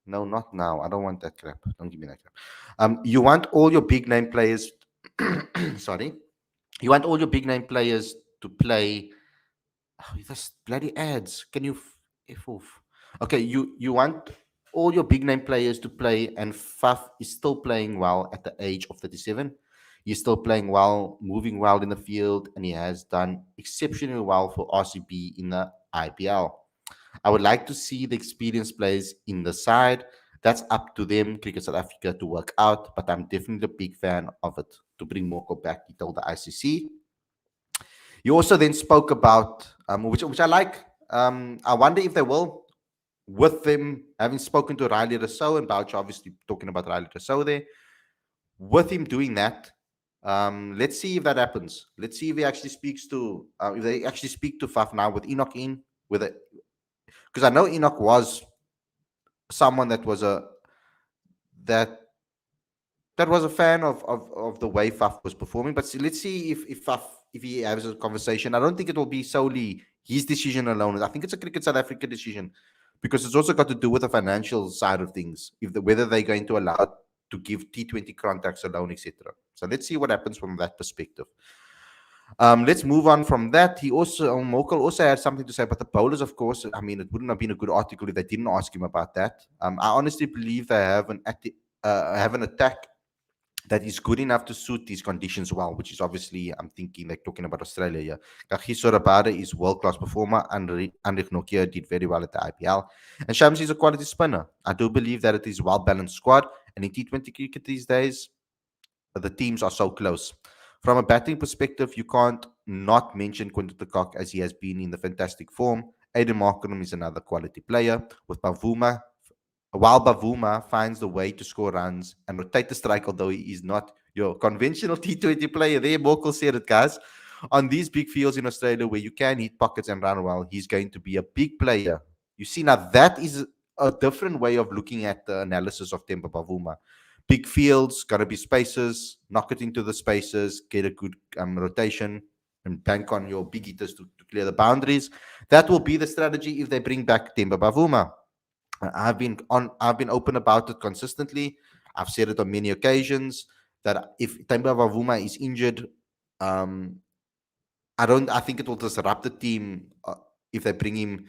No, not now. I don't want that crap. Don't give me that crap. You want all your big name players. Sorry, you want all your big name players to play. Oh, this bloody ads. Can you f off? Okay, you want all your big name players to play, and Faf is still playing well at the age of 37. He's still playing well, moving well in the field, and he has done exceptionally well for RCB in the IPL. I would like to see the experienced players in the side. That's up to them, Cricket South Africa, to work out, but I'm definitely a big fan of it to bring Morkel back, he told the ICC. You also then spoke about, which I like. I wonder if they will, with them having spoken to Riley Rousseau and Boucher, obviously talking about Riley Rousseau there, with him doing that. Let's see if that happens. Let's see if he actually speaks to, if they actually speak to Faf now with Enoch in, with it, because I know Enoch was someone that was that was a fan of the way Faf was performing. But let's see if Faf, if he has a conversation. I don't think it will be solely his decision alone. I think it's a Cricket South Africa decision, because it's also got to do with the financial side of things, whether they're going to allow to give T20 contracts a loan, etc. So let's see what happens from that perspective. Let's move on from that. He also, Morkel also had something to say about the bowlers, of course. I mean, it wouldn't have been a good article if they didn't ask him about that. I honestly believe they have an attack that is good enough to suit these conditions well, which is obviously, I'm thinking, like talking about Australia here. Kagiso Rabada is world-class performer, and Anrich Nokia did very well at the IPL. And Shams is a quality spinner. I do believe that it is a well-balanced squad, and in T20 cricket these days, the teams are so close. From a batting perspective, you can't not mention Quinton de Kock, as he has been in the fantastic form. Aiden Markram is another quality player. With Bavuma, while Bavuma finds the way to score runs and rotate the strike, although he is not your conventional T20 player. There, Morkel said it, guys. On these big fields in Australia where you can hit pockets and run well, he's going to be a big player. You see, now that is a different way of looking at the analysis of Temba Bavuma. Big fields, got to be spaces, knock it into the spaces, get a good rotation, and bank on your big hitters to clear the boundaries. That will be the strategy if they bring back Temba Bavuma. I've been open about it consistently. I've said it on many occasions that if Temba Bavuma is injured, I think it will disrupt the team if they bring him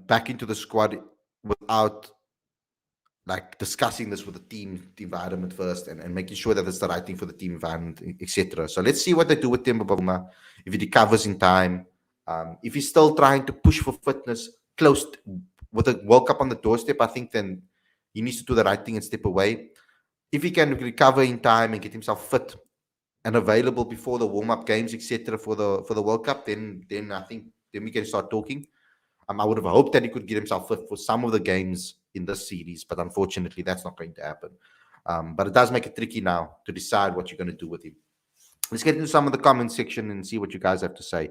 back into the squad without like discussing this with the team, the environment first, and making sure that it's the right thing for the team environment, etc. So let's see what they do with Temba Bavuma, if he recovers in time, if he's still trying to push for fitness with a World Cup on the doorstep. I think then he needs to do the right thing and step away. If he can recover in time and get himself fit and available before the warm-up games, etc., for the World Cup, then I think then we can start talking. I would have hoped that he could get himself fit for some of the games in this series, but unfortunately, that's not going to happen. But it does make it tricky now to decide what you're going to do with him. Let's get into some of the comment section and see what you guys have to say.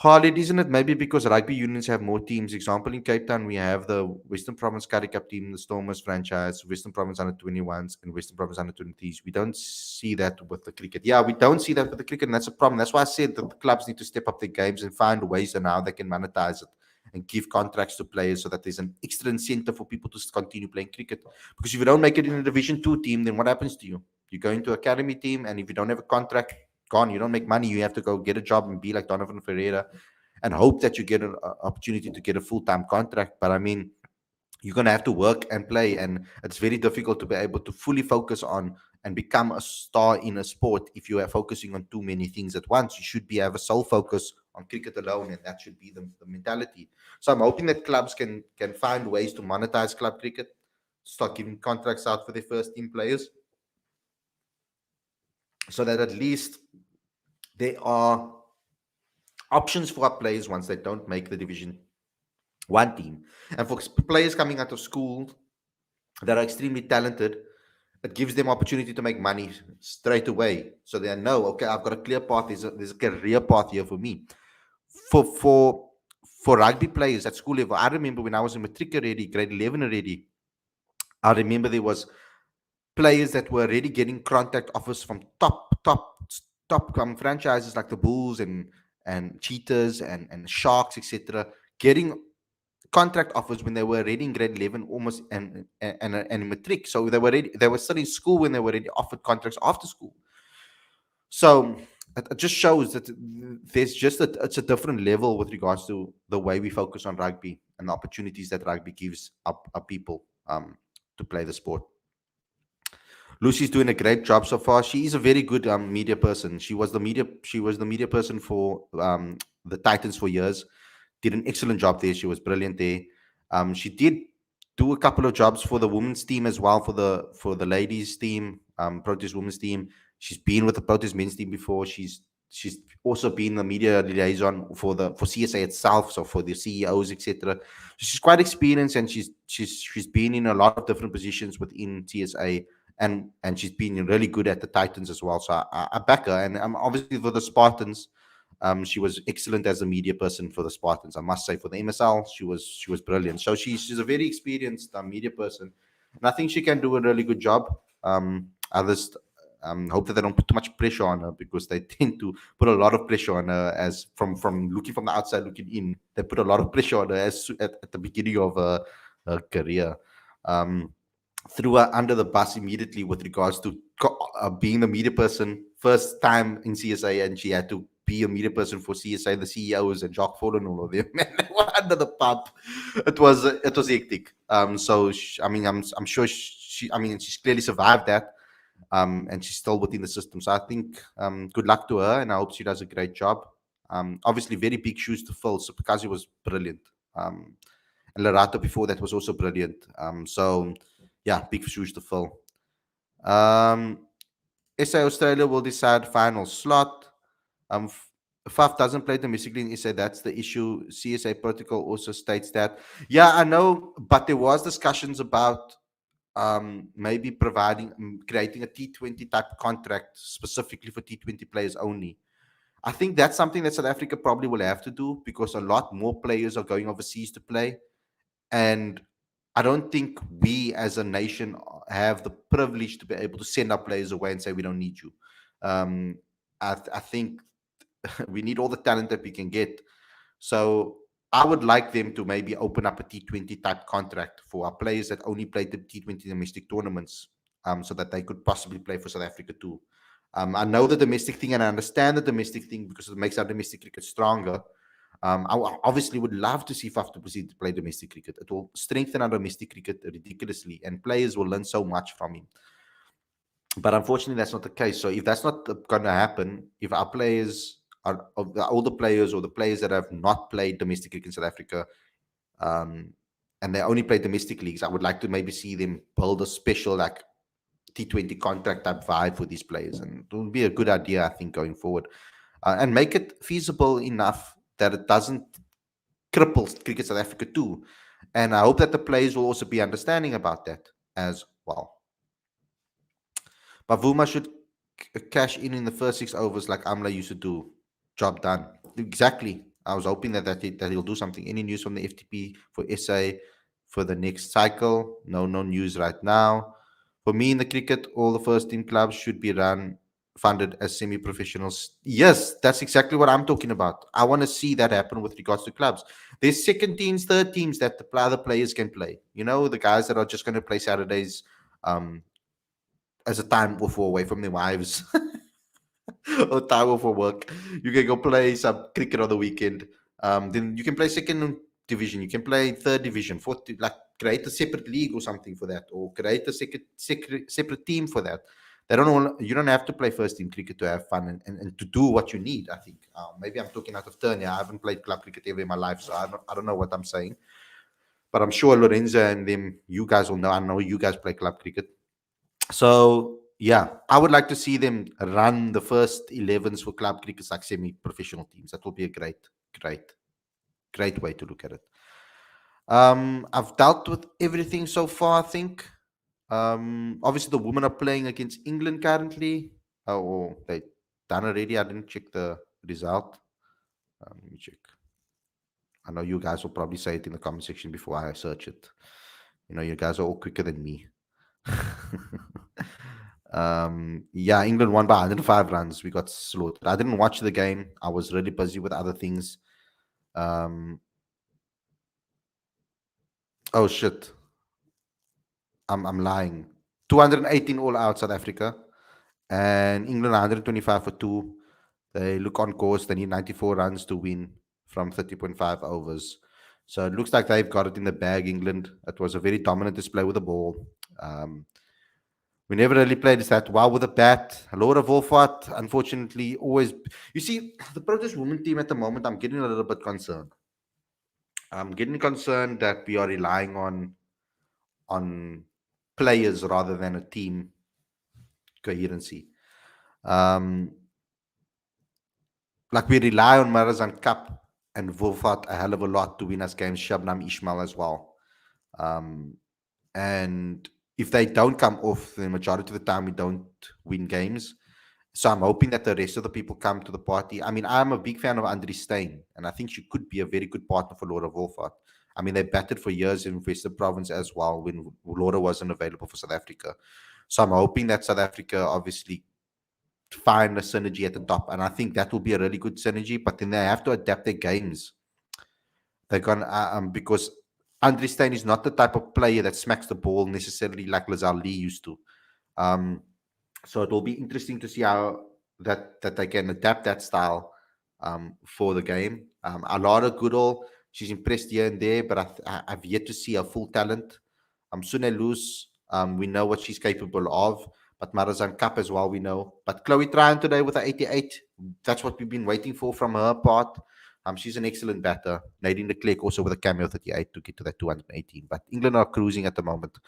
Khalid, isn't it maybe because rugby unions have more teams? Example, in Cape Town, we have the Western Province Currie Cup team, the Stormers franchise, Western Province under 21s, and Western Province under 20s. We don't see that with the cricket. Yeah, we don't see that with the cricket, and that's a problem. That's why I said that the clubs need to step up their games and find ways on how they can monetize it and give contracts to players so that there's an extra incentive for people to continue playing cricket. Because if you don't make it in a Division 2 team, then what happens to you? You go into academy team, and if you don't have a contract, gone. You don't make money. You have to go get a job and be like Donovan Ferreira and hope that you get an opportunity to get a full-time contract. But I mean, you're going to have to work and play, and it's very difficult to be able to fully focus on and become a star in a sport if you are focusing on too many things at once. You should be have a sole focus on cricket alone, and that should be the mentality. So I'm hoping that clubs can find ways to monetize club cricket, start giving contracts out for their first team players, so that at least there are options for our players once they don't make the Division 1 team. And for players coming out of school that are extremely talented, it gives them opportunity to make money straight away. So they know, okay, I've got a clear path. There's a career path here for me. For rugby players at school level, I remember when I was in matric already, grade 11 already, I remember there was players that were already getting contact offers from top franchises like the Bulls and Cheetahs and Sharks, etc., getting contract offers when they were already in grade 11 almost and matric. So they were still in school when they were already offered contracts after school. So it just shows that there's just it's a different level with regards to the way we focus on rugby and the opportunities that rugby gives our people to play the sport. Lucy's doing a great job so far. She is a very good media person. She was the media person for the Titans for years. Did an excellent job there. She was brilliant there. She did do a couple of jobs for the women's team as well, for the ladies team, Proteas women's team. She's been with the Proteas men's team before. She's also been the media liaison for CSA itself, so for the CEOs, etc. So she's quite experienced, and she's been in a lot of different positions within CSA. And she's been really good at the Titans as well. So I back her. And obviously for the Spartans, she was excellent as a media person for the Spartans. I must say, for the MSL, she was brilliant. So she's a very experienced media person, and I think she can do a really good job. Others hope that they don't put too much pressure on her, because they tend to put a lot of pressure on her. As from looking from the outside looking in, they put a lot of pressure on her at the beginning of her career. Threw her under the bus immediately with regards to being the media person first time in CSA, and she had to be a media person for CSA, the CEOs, and Jacques Ford and all of them. They were under the pump. It was hectic. So I'm sure she's clearly survived that, and she's still within the system. So I think good luck to her, and I hope she does a great job. Obviously, very big shoes to fill. So Pikazi was brilliant, and Lerato before that was also brilliant. So yeah, big shoes to fill. SA Australia will decide final slot. Faf doesn't play domestically in SA. That's the issue. CSA protocol also states that. Yeah, I know, but there was discussions about maybe creating a T20 type contract specifically for T20 players only. I think that's something that South Africa probably will have to do, because a lot more players are going overseas to play. And I don't think we as a nation have the privilege to be able to send our players away and say, we don't need you. I think we need all the talent that we can get. So I would like them to maybe open up a T20 type contract for our players that only play the T20 domestic tournaments, so that they could possibly play for South Africa too. I know the domestic thing, and I understand the domestic thing, because it makes our domestic cricket stronger. I obviously would love to see Faf to proceed to play domestic cricket. It will strengthen our domestic cricket ridiculously, and players will learn so much from him. But unfortunately, that's not the case. So if that's not going to happen, if our players are all the players, or the players that have not played domestic cricket in South Africa, and they only play domestic leagues, I would like to maybe see them build a special like T20 contract type vibe for these players, and it would be a good idea, I think, going forward, and make it feasible enough that it doesn't cripple Cricket South Africa too. And I hope that the players will also be understanding about that as well. But Vuma should cash in the first 6 overs like Amla used to do. Job done. Exactly. I was hoping that he'll do something. Any news from the FTP for SA for the next cycle? No news right now. For me in the cricket, all the first team clubs should be funded as semi-professionals. Yes, that's exactly what I'm talking about. I want to see that happen with regards to clubs. There's second teams, third teams that the other players can play. You know, the guys that are just going to play Saturdays as a time off away from their wives or time off for work. You can go play some cricket on the weekend. Then you can play second division. You can play third division, fourth, like create a separate league or something for that, or create a separate team for that. You don't have to play first team cricket to have fun and to do what you need. I think maybe I'm talking out of turn. Yeah, I haven't played club cricket ever in my life, so I don't know what I'm saying. But I'm sure Lorenzo and them, you guys will know. I know you guys play club cricket. So yeah, I would like to see them run the first 11s for club cricket like semi-professional teams. That will be a great way to look at it. I've dealt with everything so far, I think. Obviously, the women are playing against England currently. Oh, they done already. I didn't check the result. Let me check. I know you guys will probably say it in the comment section before I search it. You know, you guys are all quicker than me. Yeah, England won by 105 runs. We got slaughtered. I didn't watch the game. I was really busy with other things. Oh shit. I'm lying. 218 all out South Africa, and England 125 for 2. They look on course. They need 94 runs to win from 30.5 overs. So it looks like they've got it in the bag, England. It was a very dominant display with the ball. We never really played that well with the bat. Laura Wolfart, unfortunately, always. You see, the Proteas women team at the moment, I'm getting a little bit concerned. I'm getting concerned that we are relying on players rather than a team coherency. Like we rely on Marazan Cup and Wolfart a hell of a lot to win us games, Shabnam Ishmael as well. And if they don't come off, the majority of the time we don't win games. So I'm hoping that the rest of the people come to the party. I mean, I'm a big fan of Andri Steyn, and I think she could be a very good partner for Laura Wolfart. I mean, they batted for years in Western Province as well when Laura wasn't available for South Africa. So I'm hoping that South Africa obviously find a synergy at the top, and I think that will be a really good synergy. But then they have to adapt their games. They're gonna because Andri Steyn is not the type of player that smacks the ball necessarily like Lazar Lee used to. So it will be interesting to see how that they can adapt that style for the game. Alara Goodall, she's impressed here and there, but I've yet to see her full talent. Sune Loose, we know what she's capable of, but Marazan Cup as well, we know. But Chloe Tryon today with her 88, that's what we've been waiting for from her part. She's an excellent batter. Nadine de Klerk also with a cameo 38 to get to that 218. But England are cruising at the moment.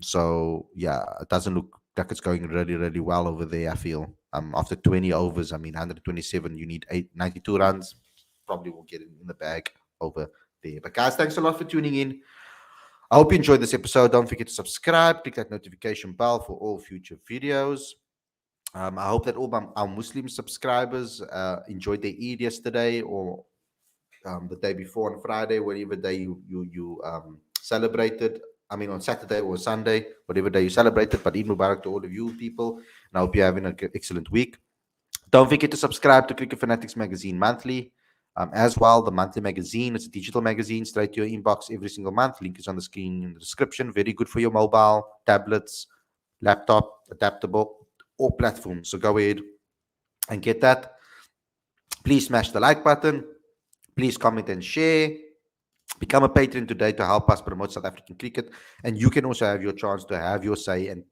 So yeah, it doesn't look like it's going really, really well over there, I feel. After 20 overs, I mean 127, you need 92 runs. Probably will get it in the bag over there. But guys, thanks a lot for tuning in. I hope you enjoyed this episode. Don't forget to subscribe, click that notification bell for all future videos. I hope that all our Muslim subscribers enjoyed their Eid yesterday or the day before on Friday, whatever day you celebrated. I mean, on Saturday or Sunday, whatever day you celebrated. But Eid Mubarak to all of you people. And I hope you're having an excellent week. Don't forget to subscribe to Cricket Fanatics Magazine monthly. As well, the monthly magazine, it's a digital magazine straight to your inbox every single month. Link is on the screen in the description. Very good for your mobile, tablets, laptop, adaptable, or platform. So go ahead and get that. Please smash the like button. Please comment and share. Become a patron today to help us promote South African cricket. And you can also have your chance to have your say. And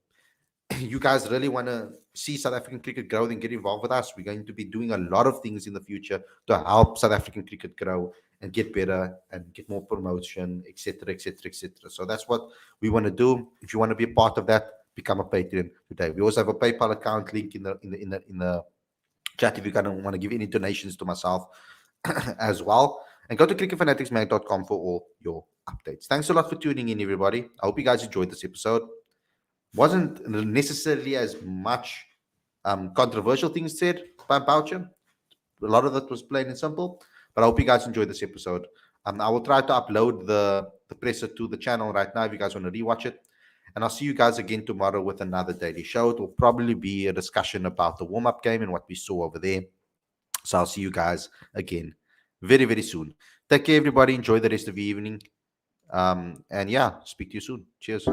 you guys really want to see South African cricket grow, then get involved with us. We're going to be doing a lot of things in the future to help South African cricket grow and get better and get more promotion, etc., etc., etc. So that's what we want to do. If you want to be a part of that, become a patron today. We also have a PayPal account link in the chat if you're going to want to give any donations to myself as well. And go to cricketfanaticsmag.com for all your updates. Thanks a lot for tuning in, everybody. I hope you guys enjoyed this episode. Wasn't necessarily as much controversial things said by Boucher. A lot of that was plain and simple. But I hope you guys enjoyed this episode. I will try to upload the presser to the channel right now if you guys want to rewatch it. And I'll see you guys again tomorrow with another daily show. It will probably be a discussion about the warm-up game and what we saw over there. So I'll see you guys again very, very soon. Take care, everybody. Enjoy the rest of the evening. And yeah, speak to you soon. Cheers.